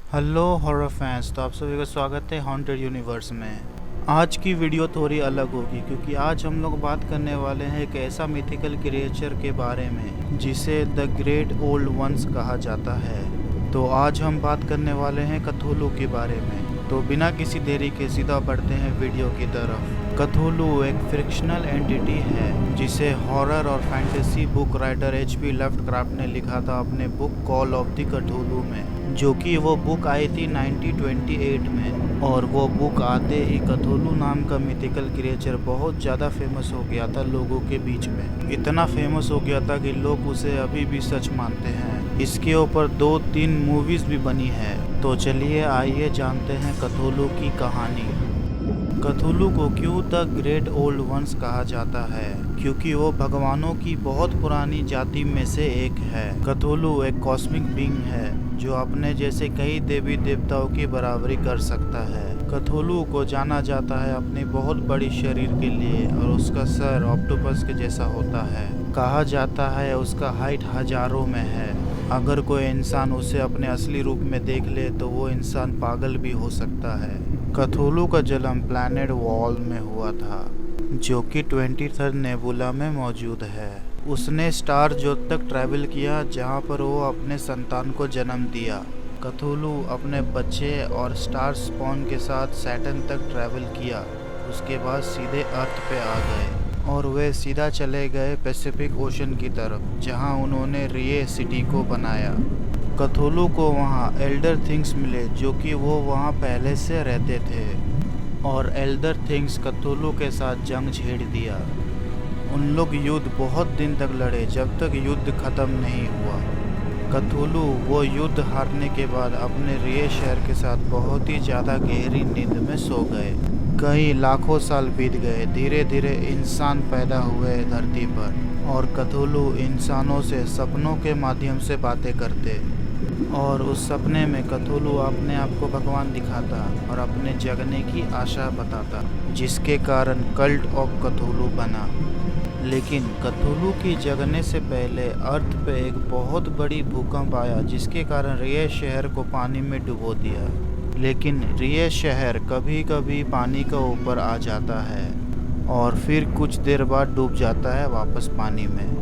Hello horror fans, तो आप सभी का स्वागत है हॉन्टेड यूनिवर्स में। आज की वीडियो थोड़ी अलग होगी क्योंकि आज हम लोग बात करने वाले हैं एक ऐसा मिथिकल क्रिएचर के बारे में जिसे द ग्रेट ओल्ड वंस कहा जाता है। तो आज हम बात करने वाले हैं कथुलू के बारे में। तो बिना किसी देरी के सीधा बढ़ते हैं वीडियो की तरफ। कथुलू एक फ्रिक्शनल एंटिटी है जिसे हॉरर और fantasy book writer HP. Lovecraft ने लिखा था अपने बुक कॉल ऑफ द कथुलू में, जो कि वो बुक आई थी 1928 में। और वो बुक आते ही कथुलू नाम का मिथिकल क्रिएचर बहुत ज़्यादा फेमस हो गया था लोगों के बीच में। इतना फेमस हो गया था कि लोग उसे अभी भी सच मानते हैं। इसके ऊपर 2-3 मूवीज़ भी बनी है। तो चलिए आइए जानते हैं कथुलू की कहानी। कथुलू को क्यों द ग्रेट ओल्ड वंस कहा जाता है? क्योंकि वो भगवानों की बहुत पुरानी जाति में से एक है। कथुलू एक कॉस्मिक बीइंग है जो अपने जैसे कई देवी देवताओं की बराबरी कर सकता है। कथुलू को जाना जाता है अपनी बहुत बड़ी शरीर के लिए और उसका सर ऑक्टोपस के जैसा होता है। कहा जाता है उसका हाइट हजारों में है। अगर कोई इंसान उसे अपने असली रूप में देख ले तो वो इंसान पागल भी हो सकता है। कथुलू का जन्म प्लैनेट वॉल में हुआ था, जो कि 23rd नेबुला में मौजूद है। उसने स्टार जोत तक ट्रैवल किया जहां पर वो अपने संतान को जन्म दिया। कथुलू अपने बच्चे और स्टार स्पॉन के साथ सैटर्न तक ट्रैवल किया। उसके बाद सीधे अर्थ पे आ गए और वे सीधा चले गए पैसिफिक ओशन की तरफ, जहां उन्होंने रिये सिटी को बनाया। कथुलू को वहां एल्डर थिंग्स मिले जो कि वो वहां पहले से रहते थे, और एल्डर थिंग्स कथुलू के साथ जंग छेड़ दिया। उन लोग युद्ध बहुत दिन तक लड़े जब तक युद्ध खत्म नहीं हुआ। कथुलू वो युद्ध हारने के बाद अपने रिये शहर के साथ बहुत ही ज़्यादा गहरी नींद में सो गए। कई लाखों साल बीत गए। धीरे धीरे इंसान पैदा हुए धरती पर, और कथुलू इंसानों से सपनों के माध्यम से बातें करते। और उस सपने में कथुलू अपने आप को भगवान दिखाता और अपने जगने की आशा बताता, जिसके कारण कल्ट ऑफ कथुलू बना। लेकिन कथुलू की जगने से पहले अर्थ पे एक बहुत बड़ी भूकंप आया जिसके कारण रिये शहर को पानी में डुबो दिया। लेकिन रिये शहर कभी कभी पानी का ऊपर आ जाता है और फिर कुछ देर बाद डूब जाता है वापस पानी में।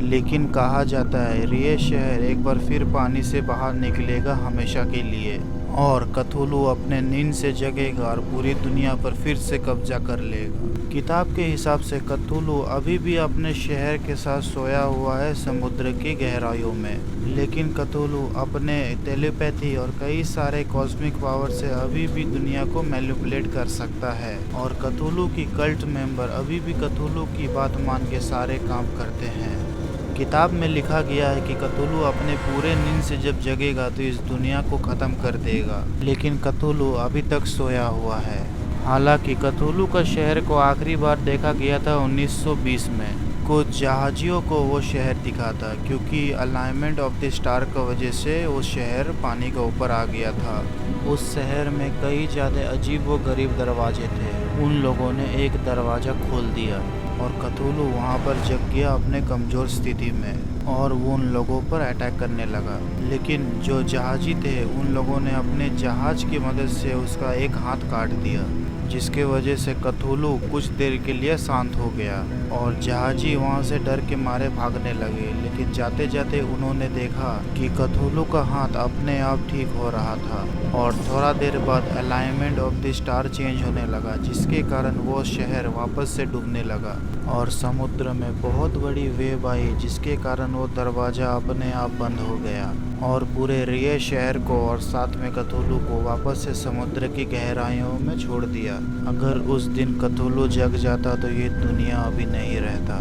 लेकिन कहा जाता है रिये शहर एक बार फिर पानी से बाहर निकलेगा हमेशा के लिए, और कथुलू अपने नींद से जगेगा और पूरी दुनिया पर फिर से कब्जा कर लेगा। किताब के हिसाब से कथुलू अभी भी अपने शहर के साथ सोया हुआ है समुद्र की गहराइयों में। लेकिन कथुलू अपने टेलीपैथी और कई सारे कॉस्मिक पावर से अभी भी दुनिया को मैनिपुलेट कर सकता है। और कथुलू की कल्ट मेंबर अभी भी कथुलू की बात मान के सारे काम करते हैं। किताब में लिखा गया है कि कथुलू अपने पूरे नींद से जब जगेगा तो इस दुनिया को ख़त्म कर देगा। लेकिन कथुलू अभी तक सोया हुआ है। हालांकि कथुलू का शहर को आखिरी बार देखा गया था 1920 में। कुछ जहाजियों को वो शहर दिखा था क्योंकि अलाइनमेंट ऑफ द स्टार की वजह से वो शहर पानी के ऊपर आ गया था। उस शहर में कई ज़्यादा अजीब व गरीब दरवाजे थे। उन लोगों ने एक दरवाज़ा खोल दिया और कथुलू वहाँ पर जग गया अपने कमज़ोर स्थिति में, और वो उन लोगों पर अटैक करने लगा। लेकिन जो जहाजी थे उन लोगों ने अपने जहाज की मदद से उसका एक हाथ काट दिया, जिसके वजह से कथुलू कुछ देर के लिए शांत हो गया और जहाजी वहाँ से डर के मारे भागने लगे। लेकिन जाते जाते उन्होंने देखा कि कथुलू का हाथ अपने आप ठीक हो रहा था, और थोड़ा देर बाद alignment of the star change होने लगा, जिसके कारण वो शहर वापस से डूबने लगा और समुद्र में बहुत बड़ी वेव आई, जिसके कारण वो दरवाज़ा अपने आप बंद हो गया और पूरे रिये शहर को और साथ में कथुलू को वापस से समुद्र की गहराइयों में छोड़ दिया। अगर उस दिन कथुलू जग जाता तो ये दुनिया अभी नहीं रहता।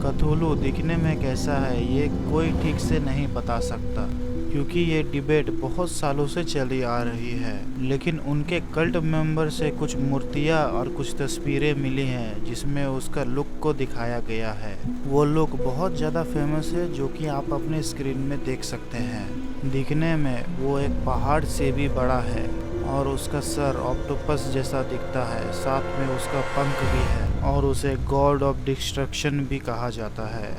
कथुलू दिखने में कैसा है ये कोई ठीक से नहीं बता सकता, क्योंकि ये डिबेट बहुत सालों से चली आ रही है। लेकिन उनके कल्ट मेंबर से कुछ मूर्तियाँ और कुछ तस्वीरें मिली हैं जिसमें उसका लुक को दिखाया गया है। वो लुक बहुत ज़्यादा फेमस है, जो कि आप अपने स्क्रीन में देख सकते हैं। दिखने में वो एक पहाड़ से भी बड़ा है और उसका सर ऑक्टोपस जैसा दिखता है, साथ में उसका पंख भी है, और उसे गॉड ऑफ डिस्ट्रक्शन भी कहा जाता है।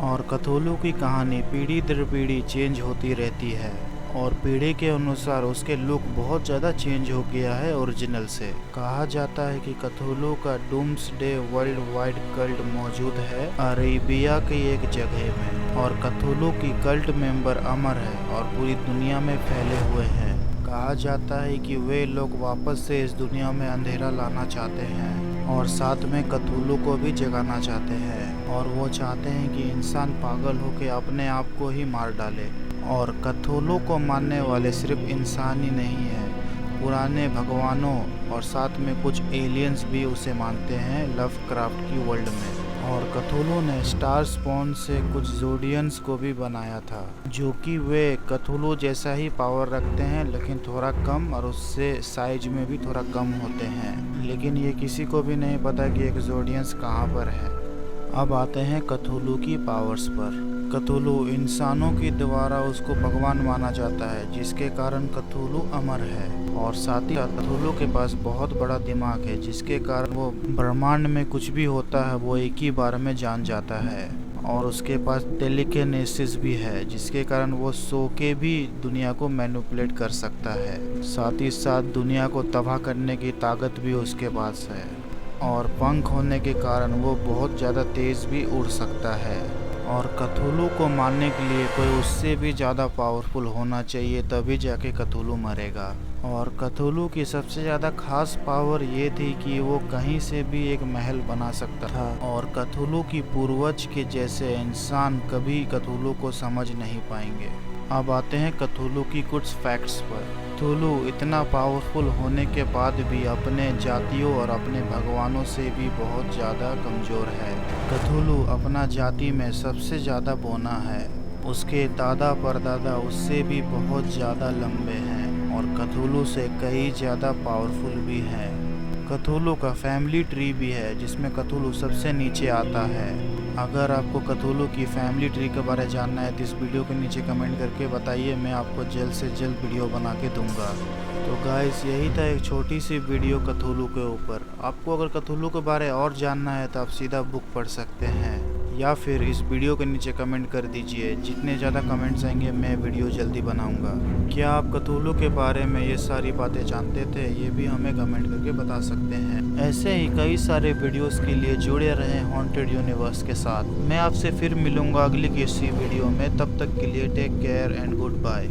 और कथुलू की कहानी पीढ़ी दर पीढ़ी चेंज होती रहती है और पीढ़ी के अनुसार उसके लुक बहुत ज़्यादा चेंज हो गया है ओरिजिनल से। कहा जाता है कि कथुलू का डूम्सडे वर्ल्ड वाइड कल्ट मौजूद है अरेबिया की एक जगह में, और कथुलू की कल्ट मेंबर अमर है और पूरी दुनिया में फैले हुए हैं। कहा जाता है कि वे लोग वापस से इस दुनिया में अंधेरा लाना चाहते हैं और साथ में कथुलू को भी जगाना चाहते हैं, और वो चाहते हैं कि इंसान पागल होकर अपने आप को ही मार डाले। और कथुलू को मानने वाले सिर्फ इंसान ही नहीं है, पुराने भगवानों और साथ में कुछ एलियंस भी उसे मानते हैं लवक्राफ्ट की वर्ल्ड में। और कथुलू ने स्टार स्पॉन से कुछ ज़ोडियंस को भी बनाया था, जो कि वे कथुलू जैसा ही पावर रखते हैं लेकिन थोड़ा कम, और उससे साइज में भी थोड़ा कम होते हैं। लेकिन ये किसी को भी नहीं पता कि एक ज़ोडियंस कहाँ पर है। अब आते हैं कथुलू की पावर्स पर। कथुलू इंसानों के द्वारा उसको भगवान माना जाता है, जिसके कारण कथुलू अमर है। और साथ ही कथुलू के पास बहुत बड़ा दिमाग है, जिसके कारण वो ब्रह्मांड में कुछ भी होता है वो एक ही बार में जान जाता है। और उसके पास टेलीकिनेसिस भी है, जिसके कारण वो सो के भी दुनिया को मैनिपुलेट कर सकता है। साथ ही साथ दुनिया को तबाह करने की ताकत भी उसके पास है। और पंख होने के कारण वो बहुत ज़्यादा तेज़ भी उड़ सकता है। और कथुलू को मारने के लिए कोई उससे भी ज़्यादा पावरफुल होना चाहिए, तभी जाके कथुलू मरेगा। और कथुलू की सबसे ज़्यादा खास पावर ये थी कि वो कहीं से भी एक महल बना सकता था, और कथुलू की पूर्वज के जैसे इंसान कभी कथुलू को समझ नहीं पाएंगे। अब आते हैं कथुलू की कुछ फैक्ट्स पर। कथुलू इतना पावरफुल होने के बाद भी अपने जातियों और अपने भगवानों से भी बहुत ज़्यादा कमज़ोर है। कथुलू अपना जाति में सबसे ज़्यादा बौना है, उसके दादा परदादा उससे भी बहुत ज़्यादा लंबे हैं, और कथुलू से कई ज़्यादा पावरफुल भी हैं। कथुलू का फैमिली ट्री भी है, जिसमें कथुलू सबसे नीचे आता है। अगर आपको कथुलू की फैमिली ट्री के बारे में जानना है तो इस वीडियो के नीचे कमेंट करके बताइए, मैं आपको जल्द से जल्द वीडियो बना के दूंगा। तो गाइस, यही था एक छोटी सी वीडियो कथुलू के ऊपर। आपको अगर कथुलू के बारे और जानना है तो आप सीधा बुक पढ़ सकते हैं, या फिर इस वीडियो के नीचे कमेंट कर दीजिए। जितने ज़्यादा कमेंट्स आएंगे मैं वीडियो जल्दी बनाऊंगा। क्या आप कथुलू के बारे में ये सारी बातें जानते थे, ये भी हमें कमेंट करके बता सकते हैं। ऐसे ही कई सारे वीडियोस के लिए जुड़े रहें हॉन्टेड यूनिवर्स के साथ। मैं आपसे फिर मिलूंगा अगली किसी वीडियो में, तब तक के लिए take care and good bye.